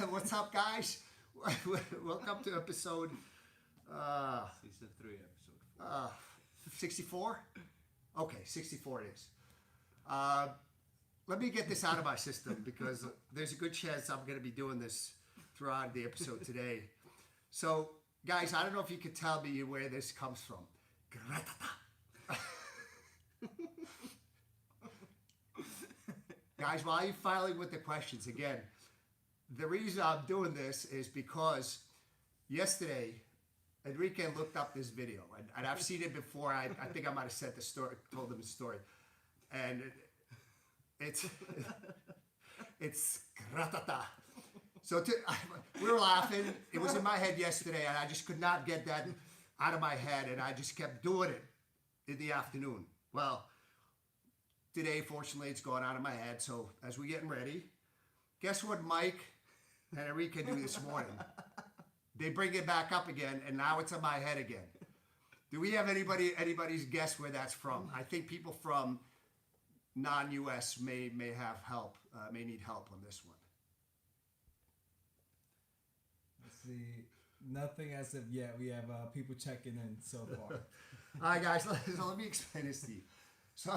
What's up, guys? Welcome to episode Season 3, episode 4. 64? Okay, 64 it is. Let me get this out of my system because there's a good chance I'm going to be doing this throughout the episode today. So, guys, I don't know if you could tell me where this comes from. Guys, while you're filing with the questions, again, the reason I'm doing this is because yesterday, Enrique looked up this video, and I've seen it before. I think I might have said the story, told him the story, and it's gratata. So we were laughing. It was in my head yesterday, and I just could not get that out of my head, and I just kept doing it in the afternoon. Well, today, fortunately, it's gone out of my head. So as we're getting ready, guess what Mike and Enrique do this morning? They bring it back up again, and now it's in my head again. Do we have anybody's guess where that's from? I think people from non-US may have help, may need help on this one. Let's see. Nothing as of yet. We have people checking in so far. All right, guys. So let me explain this to you. So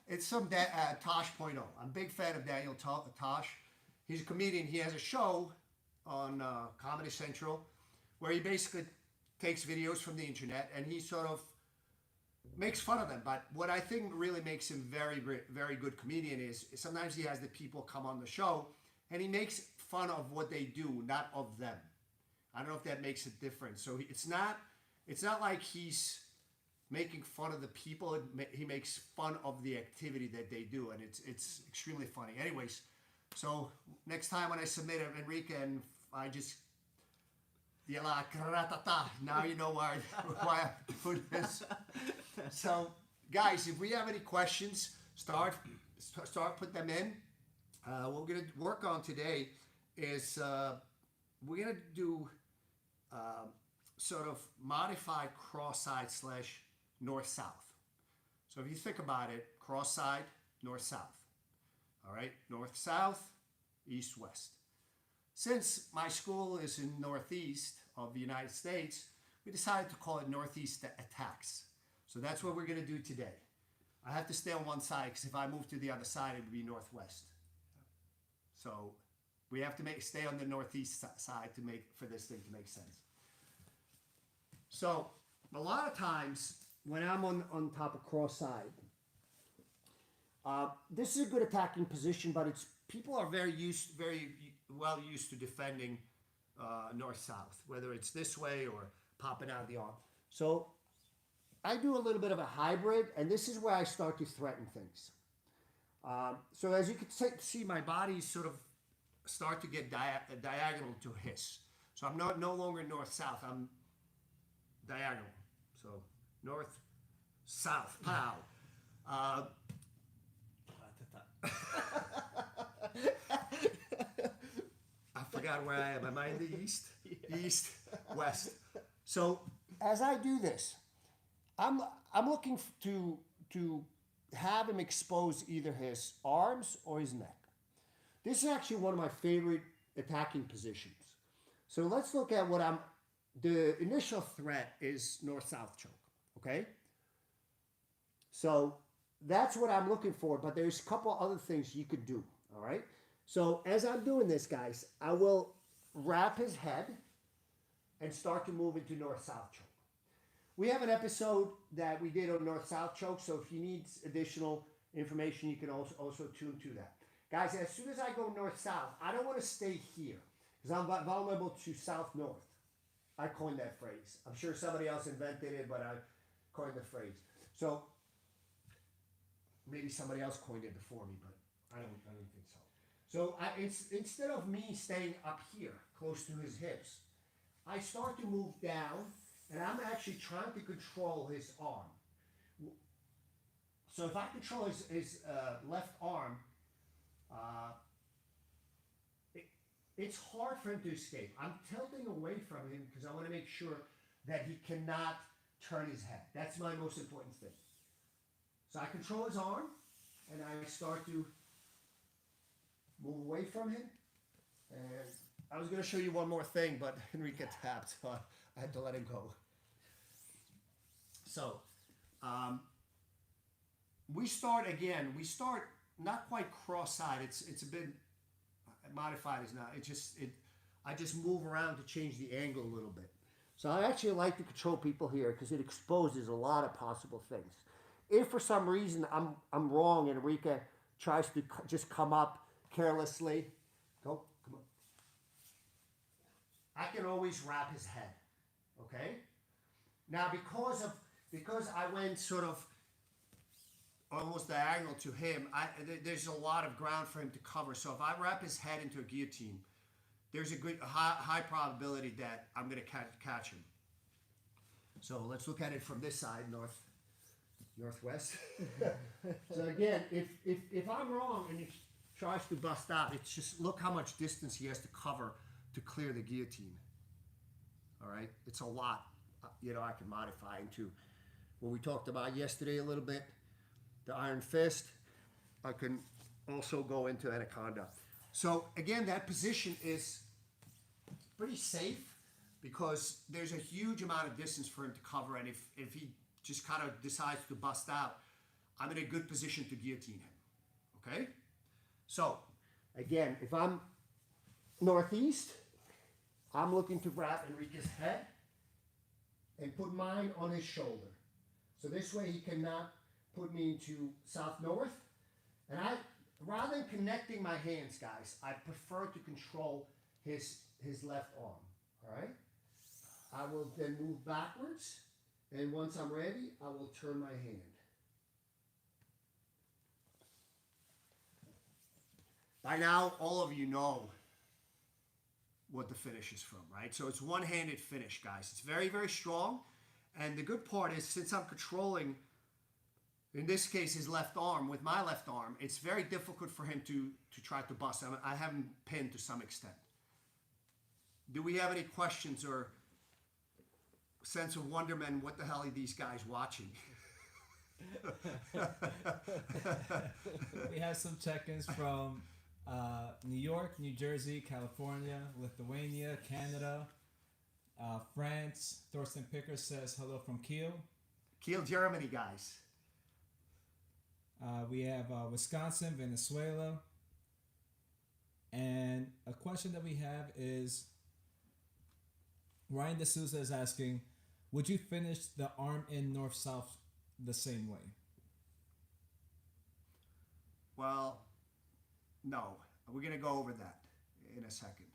it's some Tosh.0. I'm a big fan of Daniel Tosh. He's a comedian. He has a show on Comedy Central where he basically takes videos from the internet and he sort of makes fun of them. But what I think really makes him very, very good comedian is sometimes he has the people come on the show and he makes fun of what they do, not of them. I don't know if that makes a difference. So it's not like he's making fun of the people. He makes fun of the activity that they do, and it's extremely funny. Anyways, so next time when I submit it, Enrique, and I just yell out, now you know why I'm doing this. So, guys, if we have any questions, start put them in. What we're going to work on today is we're going to do sort of modified cross-side / north-south. So if you think about it, cross-side, north-south. All right, north-south, east-west. Since my school is in northeast of the United States, we decided to call it northeast attacks. So that's what we're going to do today. I have to stay on one side because if I move to the other side, it would be northwest. So we have to stay on the northeast side for this thing to make sense. So a lot of times when I'm on top of cross side, this is a good attacking position, but people are very well used to defending north-south, whether it's this way or popping out of the arm. So I do a little bit of a hybrid, and this is where I start to threaten things. So as you can see, my body sort of start to get diagonal to his. So I'm no longer north-south, I'm diagonal. So north, south, pow. I forgot where I am. Am I in the east? Yeah. East, west. So as I do this, I'm looking to have him expose either his arms or his neck. This is actually one of my favorite attacking positions. So let's look at the initial threat is north-south choke, okay? So that's what I'm looking for, but there's a couple other things you could do, all right? So as I'm doing this, guys, I will wrap his head and start to move into north-south choke. We have an episode that we did on north-south choke, so if you need additional information, you can also tune to that. Guys, as soon as I go north-south, I don't want to stay here because I'm vulnerable to south-north. I coined that phrase. I'm sure somebody else invented it, but I coined the phrase. So maybe somebody else coined it before me, but I don't think so. So instead of me staying up here, close to his hips, I start to move down, and I'm actually trying to control his arm. So if I control his left arm, it's hard for him to escape. I'm tilting away from him because I want to make sure that he cannot turn his head. That's my most important thing. So I control his arm, and I start to move away from him. And I was going to show you one more thing, but Enrique tapped, so I had to let him go. So, we start again. We start not quite cross-side. It's a bit modified. Is not. I just move around to change the angle a little bit. So I actually like to control people here because it exposes a lot of possible things. If for some reason I'm wrong and Enrique tries to just come up carelessly, come on. I can always wrap his head. Okay. Now because I went sort of almost diagonal to him, there's a lot of ground for him to cover. So if I wrap his head into a guillotine, there's a high probability that I'm going to catch him. So let's look at it from this side, northwest. So again, if I'm wrong and he tries to bust out, it's just look how much distance he has to cover to clear the guillotine. All right, it's a lot. I can modify into what we talked about yesterday a little bit. The iron fist. I can also go into anaconda. So again, that position is pretty safe because there's a huge amount of distance for him to cover, and if he just kind of decides to bust out, I'm in a good position to guillotine him. Okay? So again, if I'm northeast, I'm looking to wrap Enrique's head and put mine on his shoulder. So this way he cannot put me into south-north. And rather than connecting my hands, guys, I prefer to control his left arm. All right? I will then move backwards, and once I'm ready, I will turn my hand. By now, all of you know what the finish is from, right? So it's one-handed finish, guys. It's very, very strong. And the good part is, since I'm controlling, in this case, his left arm, with my left arm, it's very difficult for him to try to bust. I have him pinned to some extent. Do we have any questions or sense of wonderment? What the hell are these guys watching? We have some check-ins from New York, New Jersey, California, Lithuania, Canada, France. Thorsten Picker says hello from Kiel. Kiel, Germany, guys. We have Wisconsin, Venezuela. And a question that we have is, Ryan D'Souza is asking, would you finish the arm in north-south the same way? Well, no. We're going to go over that in a second.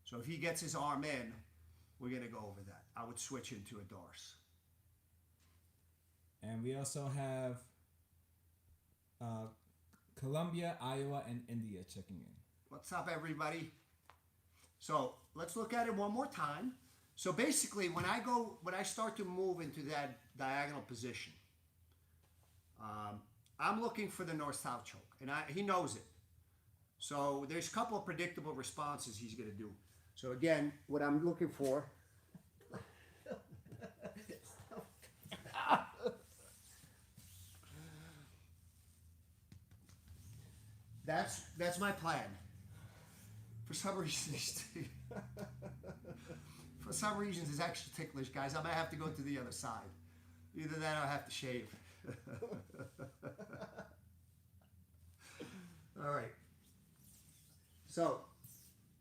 So if he gets his arm in, we're going to go over that. I would switch into a Darce. And we also have Colombia, Iowa, and India checking in. What's up, everybody? So let's look at it one more time. So basically, when I start to move into that diagonal position, I'm looking for the north-south choke, and he knows it. So there's a couple of predictable responses he's going to do. So again, what I'm looking for. That's my plan. For some reason, it's actually ticklish, guys. I might have to go to the other side. Either that or I have to shave. All right. So,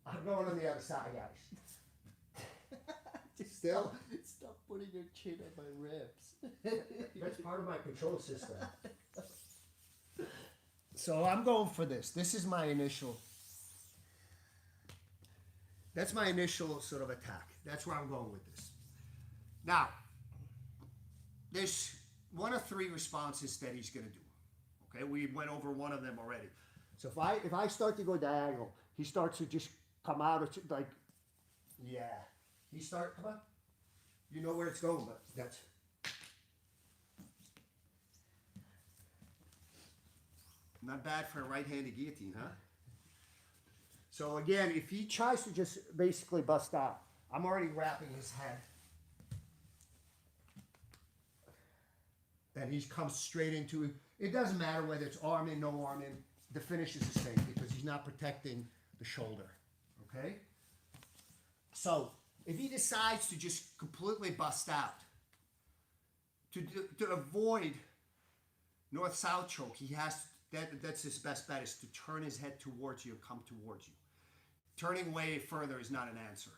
I'm going on the other side, guys. Still? Stop putting your chin on my ribs. That's part of my control system. So I'm going for this. This is my initial. That's my initial sort of attack. That's where I'm going with this. Now, there's one of three responses that he's going to do. Okay, we went over one of them already. So if I start to go diagonal, he starts to just come out of like, yeah. Come on. You know where it's going, but that's. Not bad for a right-handed guillotine, huh? So again, if he tries to just basically bust out, I'm already wrapping his head. Then he comes straight into it. It doesn't matter whether it's arm in, no arm in. the finish is the same because he's not protecting the shoulder. Okay? So, if he decides to just completely bust out, to avoid north-south choke, he has that's his best bet, is to turn his head towards you and come towards you. Turning way further is not an answer.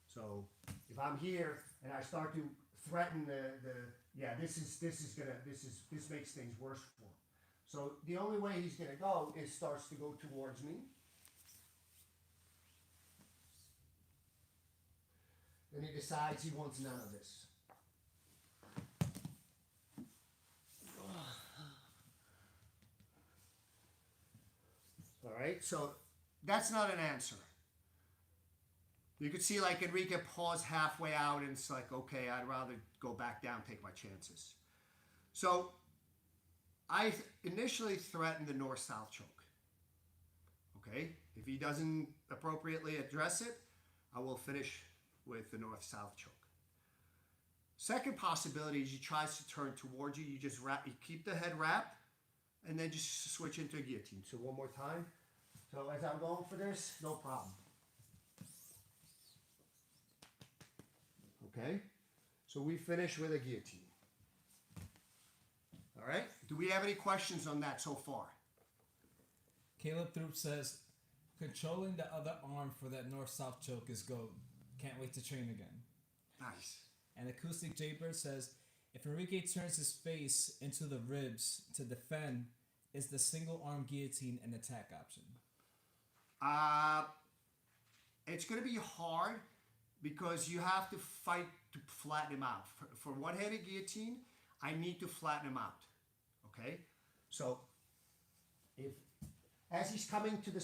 So if I'm here and I start to threaten this makes things worse for him. So the only way he's gonna go is starts to go towards me. And he decides he wants none of this. All right, so that's not an answer. You could see like Enrique pause halfway out and it's like, okay, I'd rather go back down, take my chances. So I initially threatened the north-south choke. Okay, if he doesn't appropriately address it, I will finish with the north-south choke. Second possibility is he tries to turn towards you. You just you keep the head wrapped, and then just switch into a guillotine. So one more time. So as I'm going for this, no problem. Okay. So we finish with a guillotine. All right. Do we have any questions on that so far? Caleb Throop says, controlling the other arm for that north-south choke is gold. Can't wait to train again. Nice. And Acoustic Jaybird says, if Enrique turns his face into the ribs to defend, is the single arm guillotine an attack option? It's going to be hard because you have to fight to flatten him out. For one-handed guillotine, I need to flatten him out. Okay? So, as he's coming to the...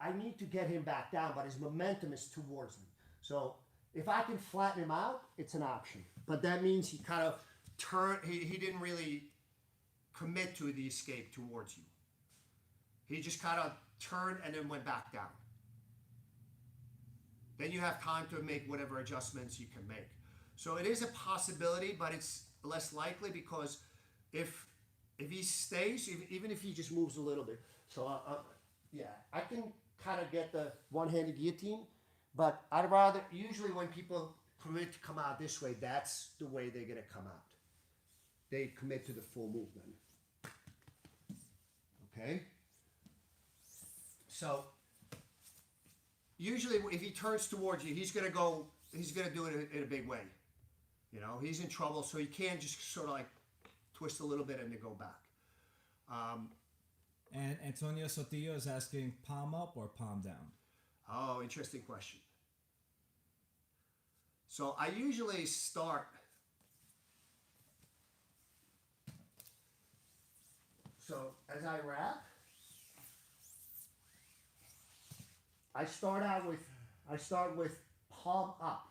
I need to get him back down, but his momentum is towards me. So, if I can flatten him out, it's an option. But that means he kind of turned... He didn't really commit to the escape towards you. He just kind of turned and then went back down. Then you have time to make whatever adjustments you can make. So it is a possibility, but it's less likely because if he stays, even if he just moves a little bit. So yeah, I can kind of get the one-handed guillotine, but I'd rather, usually when people commit to come out this way, that's the way they're going to come out. They commit to the full movement. Okay? So, usually if he turns towards you, he's going to do it in a big way. You know, he's in trouble, so you can't just sort of like twist a little bit and then go back. And Antonio Sotillo is asking, palm up or palm down? Oh, interesting question. So I usually start... So as I wrap, I start with palm up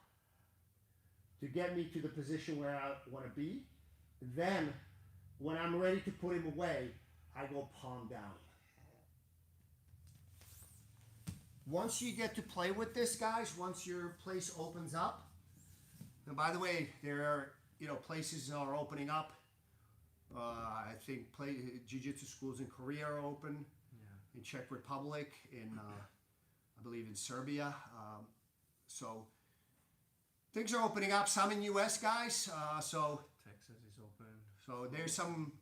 to get me to the position where I want to be. Then, when I'm ready to put him away, I go palm down. Once you get to play with this, guys, once your place opens up, and by the way, there are, places are opening up. I think jiu-jitsu schools in Korea are open, in Czech Republic, in I believe in Serbia. So things are opening up. Some in U.S. guys. So Texas is open. So there's some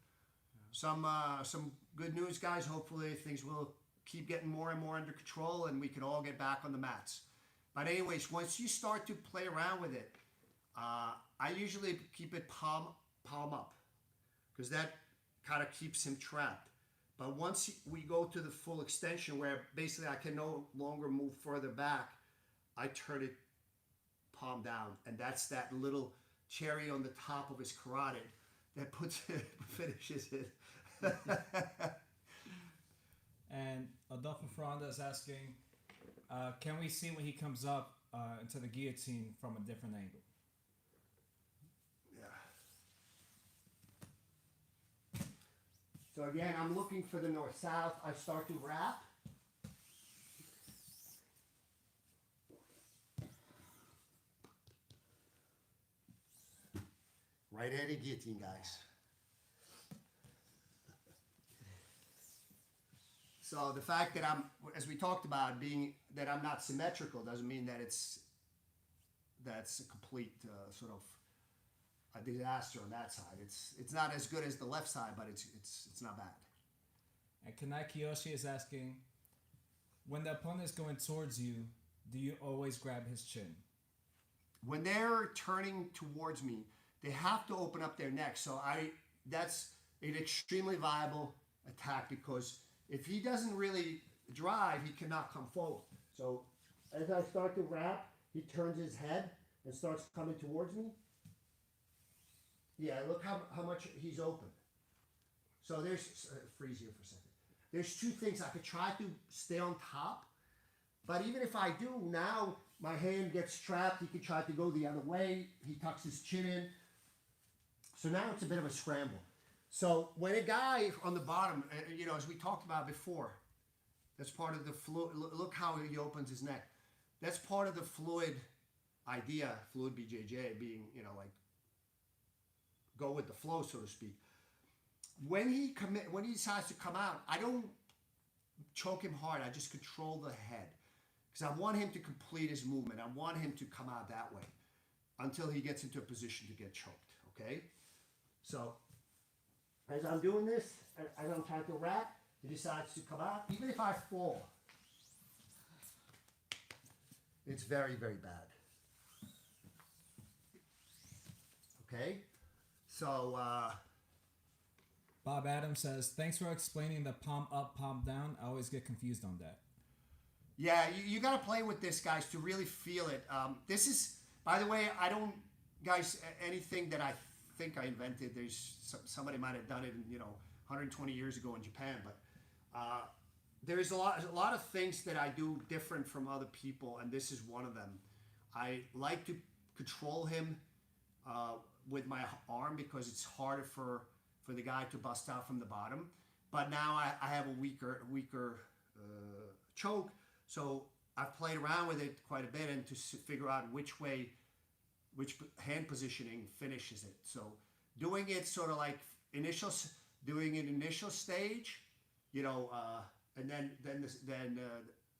good news, guys. Hopefully things will keep getting more and more under control, and we can all get back on the mats. But anyways, once you start to play around with it, I usually keep it palm up, because that kind of keeps him trapped. But once we go to the full extension where basically I can no longer move further back, I turn it palm down. And that's that little cherry on the top of his carotid that finishes it. And Adolfo Ferranda is asking, can we see when he comes up into the guillotine from a different angle? So again, I'm looking for the north-south. I start to wrap. Right-handed guillotine, guys. So the fact that as we talked about, that I'm not symmetrical doesn't mean that that's a complete sort of a disaster on that side. It's not as good as the left side, but it's not bad. And Kanai Kiyoshi is asking, when the opponent is going towards you, do you always grab his chin? When they're turning towards me, they have to open up their neck. So that's an extremely viable attack, because if he doesn't really drive, he cannot come forward. So as I start to wrap, he turns his head and starts coming towards me. Yeah, look how much he's open. So there's, freeze here for a second. There's two things. I could try to stay on top, but even if I do, now my hand gets trapped. He could try to go the other way. He tucks his chin in. So now it's a bit of a scramble. So when a guy on the bottom, as we talked about before, that's part of the fluid. Look how he opens his neck. That's part of the fluid idea, Fluid BJJ, being, like go with the flow, so to speak. When he decides to come out, I don't choke him hard. I just control the head, because I want him to complete his movement. I want him to come out that way until he gets into a position to get choked. Okay, so as I'm doing this, as I'm trying to wrap, he decides to come out. Even if I fall, it's very, very bad. Okay, so Bob Adams says, thanks for explaining the palm up, palm down. I always get confused on that. yeah, you got to play with this, guys, to really feel it. This is, by the way, guys, anything that I think I invented, there's somebody might have done it, 120 years ago in Japan, but there's a lot of things that I do different from other people, and this is one of them. I like to control him with my arm, because it's harder for the guy to bust out from the bottom. But now I have a weaker choke, so I've played around with it quite a bit, and to figure out which hand positioning finishes it. So doing it sort of like initial stage, and then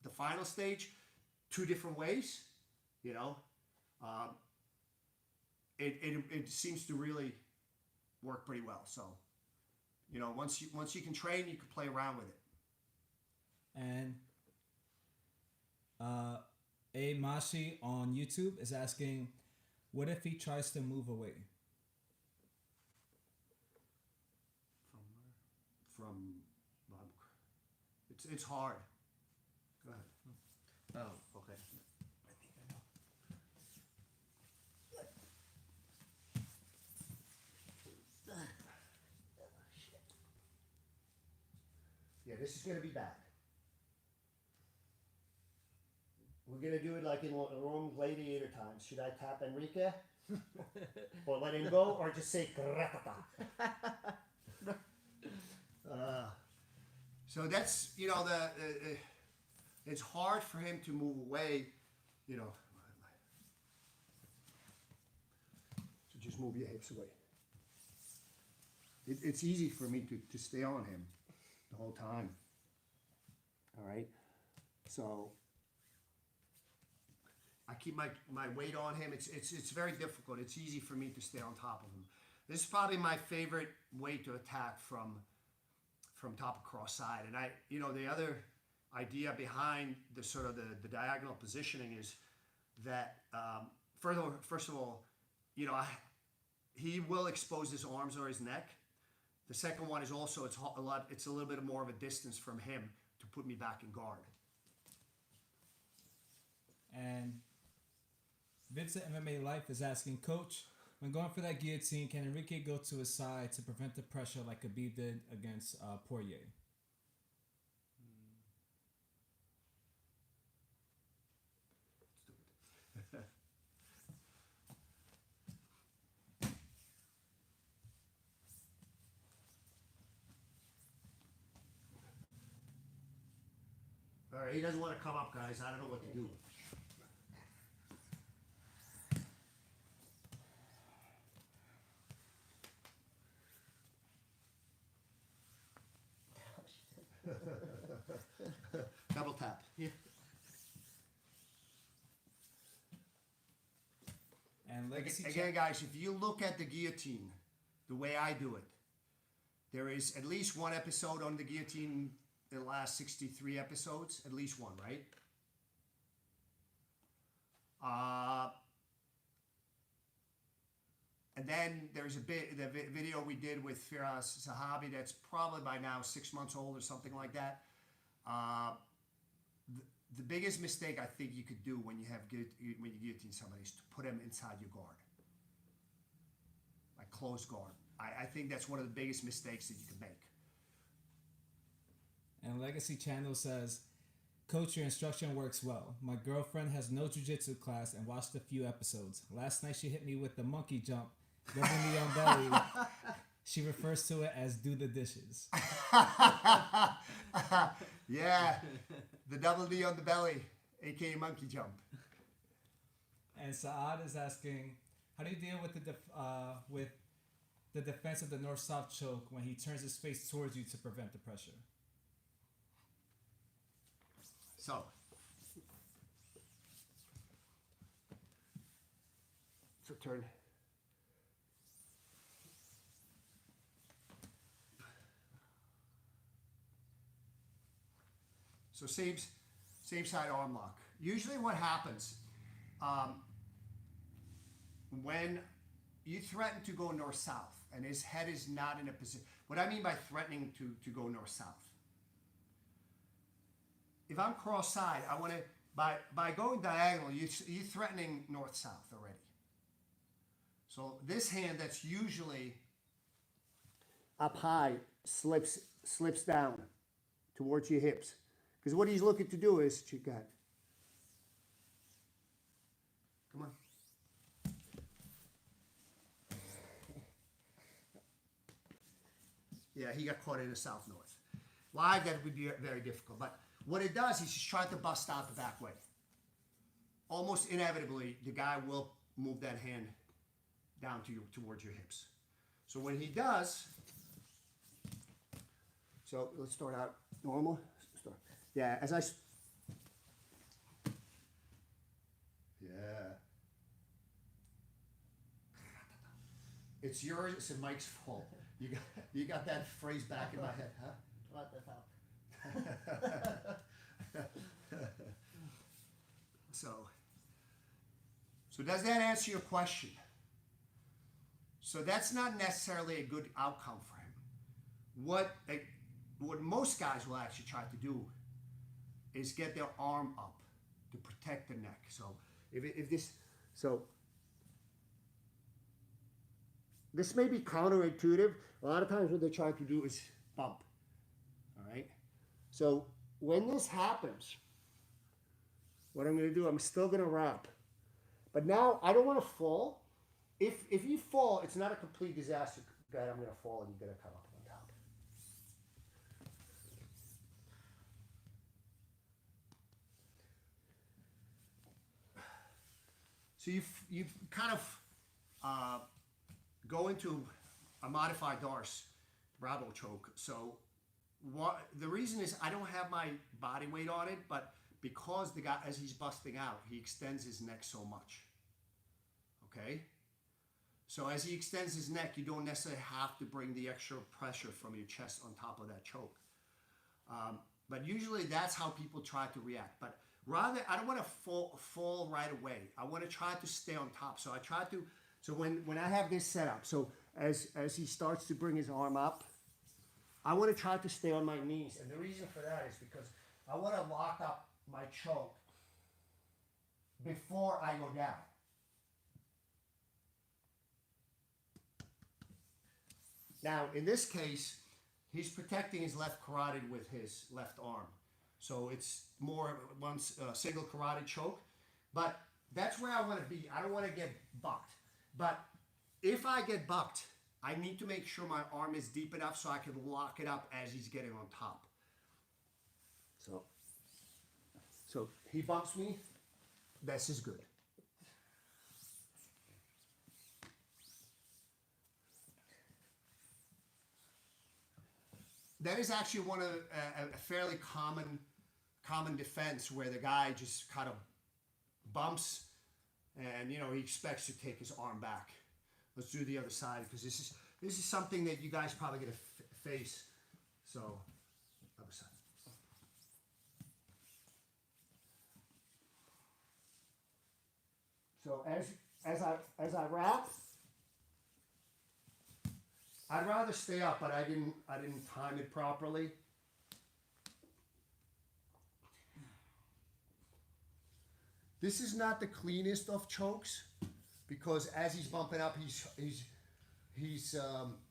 the final stage, two different ways, it seems to really work pretty well. So, once you can train, you can play around with it. And A Mashi on YouTube is asking, what if he tries to move away? From it's hard. Go ahead. Oh, okay. Yeah, this is going to be bad. We're going to do it like in Rome gladiator times. Should I tap Enrique? Or let him go? Or just say gratata? So that's, it's hard for him to move away, So just move your hips away. It's easy for me to stay on him the whole time. All right, so I keep my weight on him. It's very difficult. It's easy for me to stay on top of him. This is probably my favorite way to attack from top across side. And the other idea behind the sort of the diagonal positioning is that first of all, he will expose his arms or his neck. The second one is also it's a little bit more of a distance from him to put me back in guard. And Vincent MMA Life is asking, Coach, when going for that guillotine, can Enrique go to his side to prevent the pressure like Khabib did against Poirier? All right, he doesn't want to come up, guys. I don't know what to do. Legacy Again, guys, if you look at the guillotine, the way I do it, there is at least one episode on the guillotine in the last 63 episodes. At least one, right? And then there's the video we did with Firas Zahabi that's probably by now 6 months old or something like that. The biggest mistake I think you could do when you guillotine somebody is to put them inside your guard, like close guard. I think that's one of the biggest mistakes that you can make. And Legacy Channel says, Coach, your instruction works well. My girlfriend has no jiu-jitsu class and watched a few episodes. Last night she hit me with the monkey jump, rubbing me on belly. She refers to it as do the dishes. Yeah, the double D on the belly, aka monkey jump. And Saad is asking, how do you deal with the defense of the north-south choke when he turns his face towards you to prevent the pressure? So turn. So same side arm lock. Usually what happens when you threaten to go north-south and his head is not in a position. What I mean by threatening to go north-south. If I'm cross-side, I want to, by going diagonal, you're threatening north-south already. So this hand that's usually up high slips down towards your hips. Because what he's looking to do is, come on. Yeah, he got caught in the south-north. Live, that would be very difficult. But what it does is he's trying to bust out the back way. Almost inevitably, the guy will move that hand down towards your hips. So when he does, so let's start out normal. Yeah, yeah. It's yours, it's Mike's fault. You got that phrase back in my head, huh? What the fuck? So does that answer your question? So that's not necessarily a good outcome for him. What most guys will actually try to do is get their arm up to protect the neck. So this may be counterintuitive. A lot of times what they try to do is bump. All right. So when this happens, what I'm going to do, I'm still going to wrap. But now I don't want to fall. If you fall, it's not a complete disaster that I'm going to fall and you're going to come up on top. So you've kind of go into a modified Darce Bravo choke. So the reason is I don't have my body weight on it, but because the guy, as he's busting out, he extends his neck so much. Okay? So as he extends his neck, you don't necessarily have to bring the extra pressure from your chest on top of that choke. But usually that's how people try to react. But rather, I don't want to fall right away. I want to try to stay on top. So I try to, so when I have this set up, so as he starts to bring his arm up, I want to try to stay on my knees. And the reason for that is because I want to lock up my choke before I go down. Now, in this case, he's protecting his left carotid with his left arm. So it's more one single carotid choke. But that's where I want to be. I don't want to get bucked. But if I get bucked, I need to make sure my arm is deep enough so I can lock it up as he's getting on top. So he bumps me. This is good. That is actually one of a fairly common defense where the guy just kind of bumps and you know he expects to take his arm back. Let's do the other side because this is something that you guys probably gonna face. So, other side. So as I wrap, I'd rather stay up, but I didn't time it properly. This is not the cleanest of chokes because as he's bumping up, he's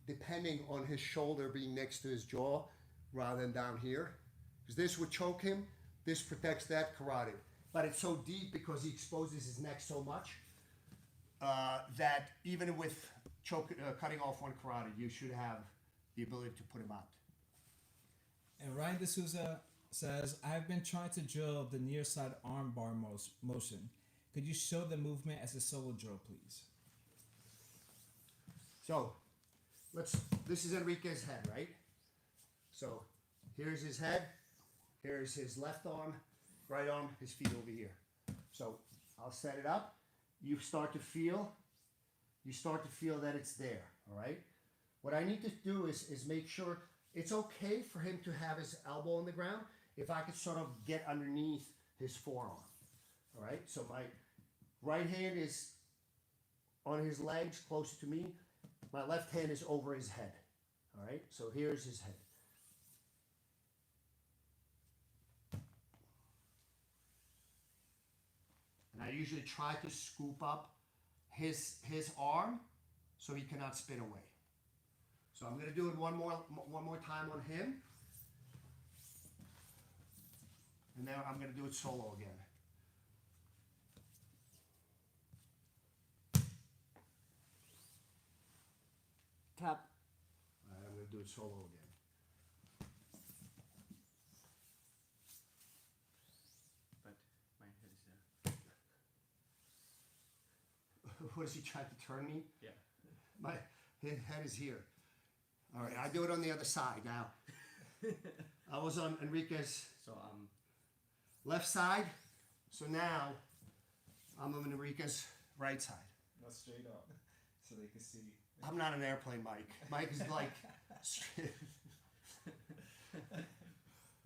depending on his shoulder being next to his jaw rather than down here. Because this would choke him. This protects that carotid. But it's so deep because he exposes his neck so much that even with cutting off one carotid, you should have the ability to put him out. And Ryan D'Souza says, I've been trying to drill the near side arm bar motion. Could you show the movement as a solo drill, please? So, this is Enrique's head, right? So, here's his head, here's his left arm, right arm, his feet over here. So, I'll set it up. You start to feel that it's there, all right? What I need to do is make sure it's okay for him to have his elbow on the ground if I could sort of get underneath his forearm, all right? So my right hand is on his legs, close to me. My left hand is over his head, all right? So here's his head. And I usually try to scoop up his arm so he cannot spin away. So I'm going to do it one more time on him. And then I'm going to do it solo again. Tap. All right, I'm going to do it solo again. But my head is there. What is he trying to turn me? Yeah. My head is here. All right, I do it on the other side now. I was on Enrique's So left side. So now I'm on Enrique's right side. Not straight up, so they can see. I'm not an airplane, Mike. Mike is like.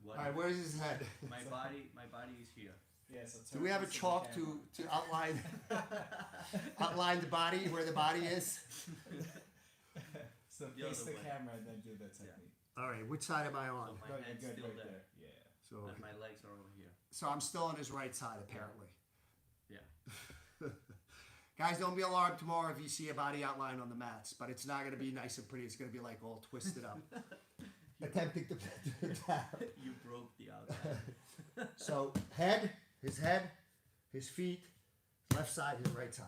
All right, where's his head? my body is here. Yeah, so Do we have a chalk to outline outline the body where the body is? So The face other the way. camera and then do that technique. All right, which side am I on? So my Good, head's good, still right there. there. Yeah. So, And my legs are over here. so I'm still on his right side apparently. Yeah. Guys, don't be alarmed tomorrow if you see a body outline on the mats, but it's not going to be nice and pretty. It's going to be like all twisted up. Attempting to tap. You broke the outside. So his head, his feet, left side, his right side.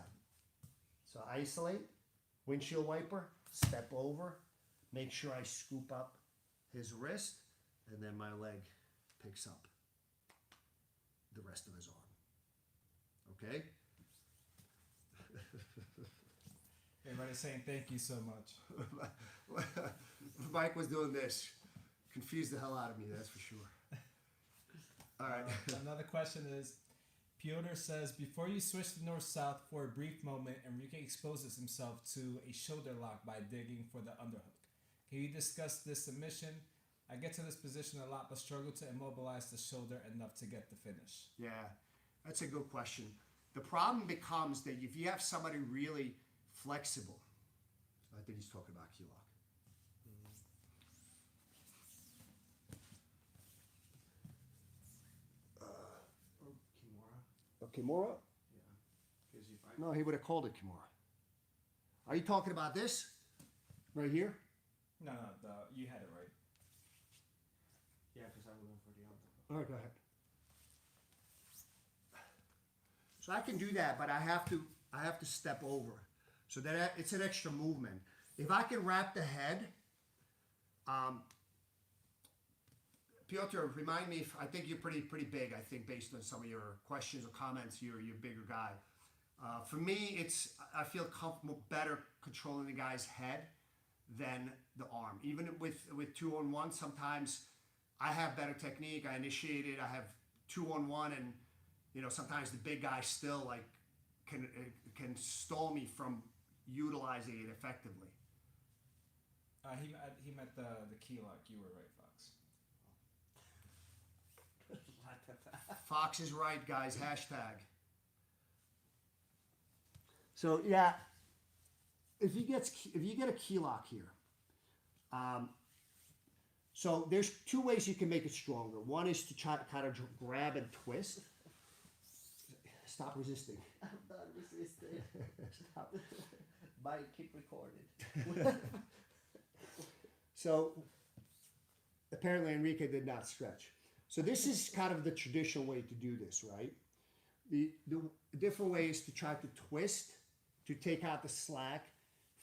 So isolate, windshield wiper, step over, make sure I scoop up his wrist, and then my leg picks up the rest of his arm. Okay? Everybody's saying thank you so much. Mike was doing this. Confused the hell out of me, that's for sure. All right. Another question is, Piotr says, before you switch to north-south for a brief moment, Enrique exposes himself to a shoulder lock by digging for the underhook. Can you discuss this submission? I get to this position a lot, but struggle to immobilize the shoulder enough to get the finish. Yeah, that's a good question. The problem becomes that if you have somebody really flexible, I think he's talking about key lock. Kimura? Because if I No, he would have called it Kimura. Are you talking about this? Right here? No, you had it right. yeah, because I went for the underhook. All right, go ahead. So I can do that, but I have to step over. So that it's an extra movement. If I can wrap the head, Piotr, remind me. I think you're pretty big. I think based on some of your questions or comments, you're a bigger guy. For me, I feel comfortable better controlling the guy's head than the arm. Even with 2-on-1, sometimes I have better technique. I initiate it. I have 2-on-1, and sometimes the big guy still like can stall me from utilizing it effectively. He meant the key lock. You were right, Fox. Fox is right, guys. Hashtag. So yeah, if you get a key lock here, so there's two ways you can make it stronger. One is to try to kind of grab and twist. Stop resisting. I'm not resisting. Stop. Mike, keep recorded. So apparently Enrique did not stretch. So this is kind of the traditional way to do this, right? The different way is to try to twist to take out the slack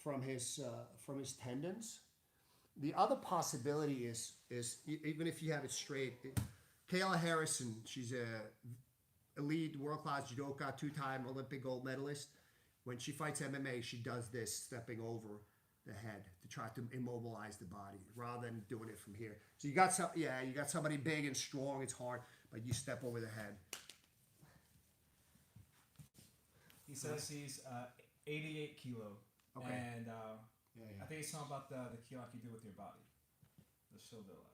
from his tendons. The other possibility is even if you have it straight. Kayla Harrison, she's a elite world-class judoka, two-time Olympic gold medalist. When she fights MMA, she does this, stepping over the head to try to immobilize the body rather than doing it from here. So you got somebody big and strong. It's hard, but you step over the head. He says he's 88 kilo. Okay. And Yeah. I think he's talking about the key lock you do with your body. The shoulder lock.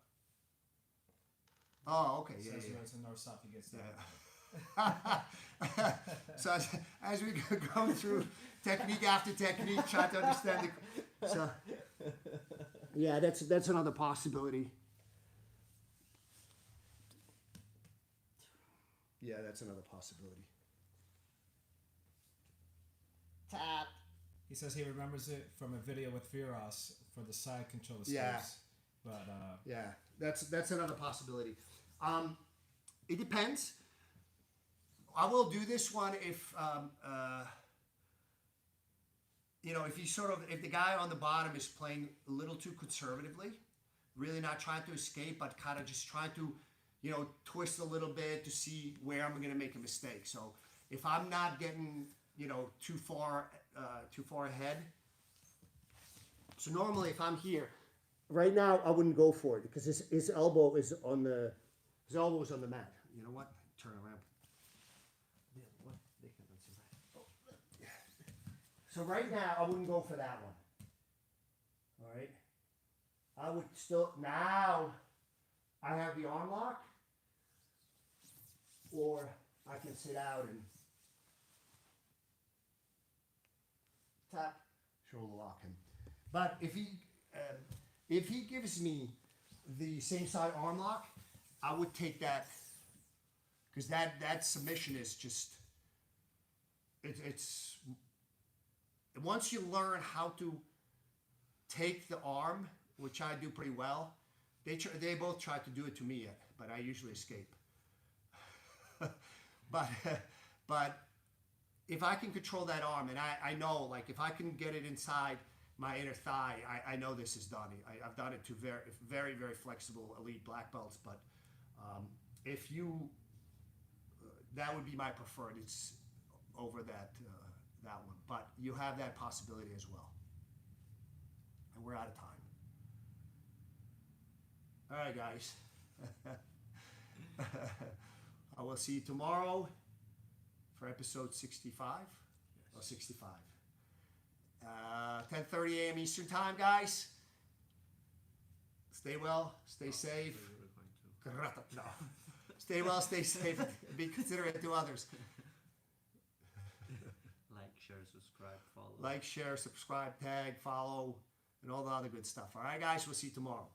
Oh, okay. So Yeah. that's where it's a north-south he gets that. So as we go through technique after technique, try to understand the. So yeah, that's another possibility. Yeah, that's another possibility. Tap. He says he remembers it from a video with Firas for the side control escapes. Yeah. But Yeah, that's another possibility. It depends. I will do this one if if the guy on the bottom is playing a little too conservatively, really not trying to escape, but kind of just trying to, twist a little bit to see where I'm going to make a mistake. So if I'm not getting, too far ahead. So normally if I'm here, right now I wouldn't go for it because his elbow is on the mat. You know what? Turn around. So right now, I wouldn't go for that one. All right? I would still, now, I have the arm lock, or I can sit out and tap, shoulder lock him. But if he gives me the same side arm lock, I would take that, because that submission is just, it's once you learn how to take the arm, which I do pretty well, they both try to do it to me, but I usually escape. but if I can control that arm, and I know, like, if I can get it inside my inner thigh, I know this is done. I've done it to very, very, very flexible elite black belts, but if you, that would be my preferred. It's over that one, but you have that possibility as well. And we're out of time. All right, guys. I will see you tomorrow for episode 65 or 65. 10:30 a.m. Eastern time, guys. Stay well, stay safe. No. Stay well, stay safe. Be considerate to others. Like, share, subscribe, tag, follow, and all the other good stuff. All right, guys, we'll see you tomorrow.